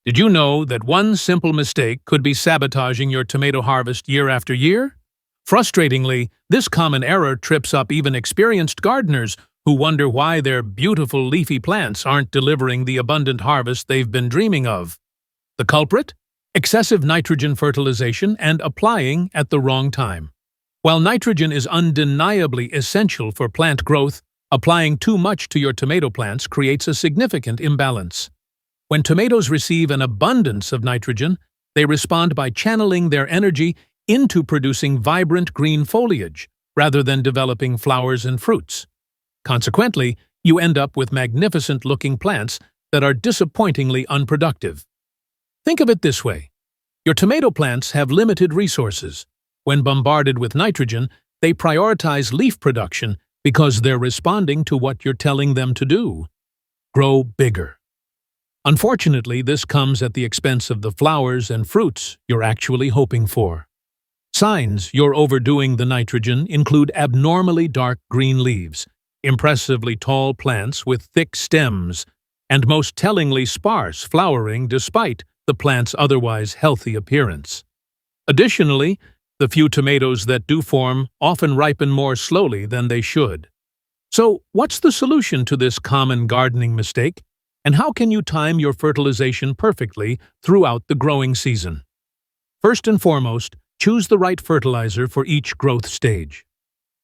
Did you know that one simple mistake could be sabotaging your tomato harvest year after year? Frustratingly, this common error trips up even experienced gardeners who wonder why their beautiful leafy plants aren't delivering the abundant harvest they've been dreaming of. The culprit? Excessive nitrogen fertilization and applying at the wrong time. While nitrogen is undeniably essential for plant growth, applying too much to your tomato plants creates a significant imbalance. When tomatoes receive an abundance of nitrogen, they respond by channeling their energy into producing vibrant green foliage, rather than developing flowers and fruits. Consequently, you end up with magnificent-looking plants that are disappointingly unproductive. Think of it this way. Your tomato plants have limited resources. When bombarded with nitrogen, they prioritize leaf production because they're responding to what you're telling them to do. Grow bigger. Unfortunately, this comes at the expense of the flowers and fruits you're actually hoping for. Signs you're overdoing the nitrogen include abnormally dark green leaves, impressively tall plants with thick stems, and most tellingly sparse flowering despite the plant's otherwise healthy appearance. Additionally, the few tomatoes that do form often ripen more slowly than they should. So, what's the solution to this common gardening mistake? And how can you time your fertilization perfectly throughout the growing season? First and foremost, choose the right fertilizer for each growth stage.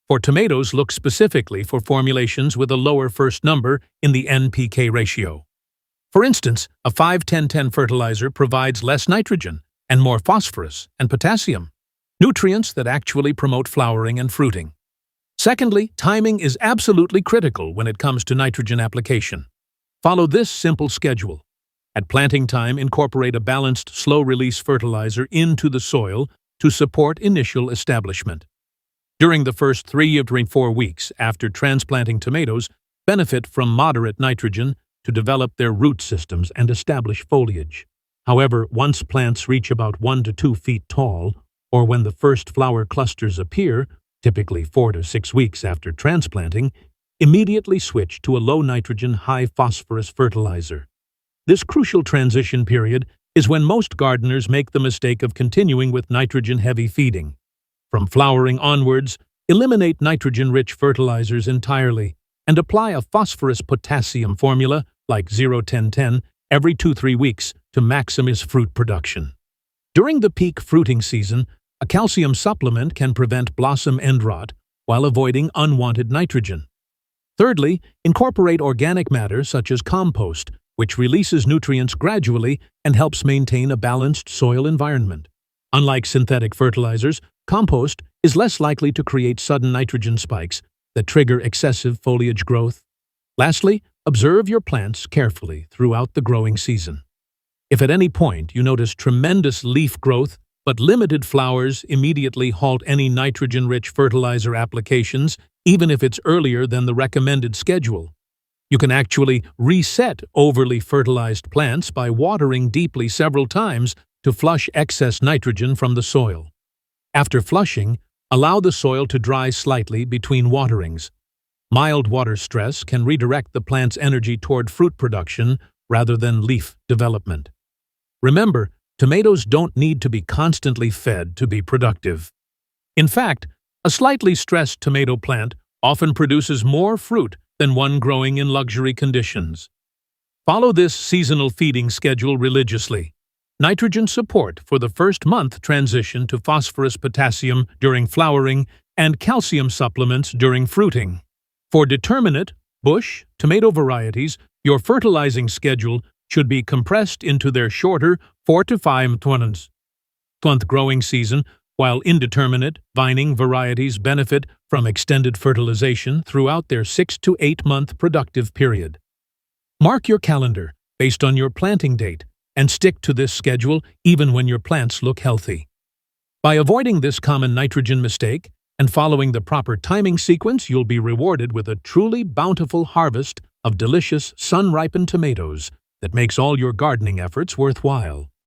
For tomatoes, look specifically for formulations with a lower first number in the NPK ratio. For instance, a 5-10-10 fertilizer provides less nitrogen and more phosphorus and potassium, nutrients that actually promote flowering and fruiting. Secondly, timing is absolutely critical when it comes to nitrogen application. Follow this simple schedule. At planting time, incorporate a balanced, slow-release fertilizer into the soil to support initial establishment. During the first 3 to 4 weeks after transplanting tomatoes, benefit from moderate nitrogen to develop their root systems and establish foliage. However, once plants reach about 1 to 2 feet tall, or when the first flower clusters appear, typically 4 to 6 weeks after transplanting, immediately switch to a low-nitrogen, high-phosphorus fertilizer. This crucial transition period is when most gardeners make the mistake of continuing with nitrogen-heavy feeding. From flowering onwards, eliminate nitrogen-rich fertilizers entirely and apply a phosphorus-potassium formula like 0-10-10 every 2-3 weeks to maximize fruit production. During the peak fruiting season, a calcium supplement can prevent blossom end rot while avoiding unwanted nitrogen. Thirdly, incorporate organic matter such as compost, which releases nutrients gradually and helps maintain a balanced soil environment. Unlike synthetic fertilizers, compost is less likely to create sudden nitrogen spikes that trigger excessive foliage growth. Lastly, observe your plants carefully throughout the growing season. If at any point you notice tremendous leaf growth but limited flowers, immediately halt any nitrogen-rich fertilizer applications, even if it's earlier than the recommended schedule. You can actually reset overly fertilized plants by watering deeply several times to flush excess nitrogen from the soil. After flushing, allow the soil to dry slightly between waterings. Mild water stress can redirect the plant's energy toward fruit production rather than leaf development. Remember, tomatoes don't need to be constantly fed to be productive. In fact, a slightly stressed tomato plant often produces more fruit than one growing in luxury conditions. Follow this seasonal feeding schedule religiously. Nitrogen support for the first month transition to phosphorus-potassium during flowering and calcium supplements during fruiting. For determinate, bush, tomato varieties, your fertilizing schedule should be compressed into their shorter 4 to 5 months growing season, while indeterminate, vining varieties benefit from extended fertilization throughout their 6 to 8 month productive period. Mark your calendar based on your planting date and stick to this schedule even when your plants look healthy. By avoiding this common nitrogen mistake and following the proper timing sequence, you'll be rewarded with a truly bountiful harvest of delicious, sun-ripened tomatoes that makes all your gardening efforts worthwhile.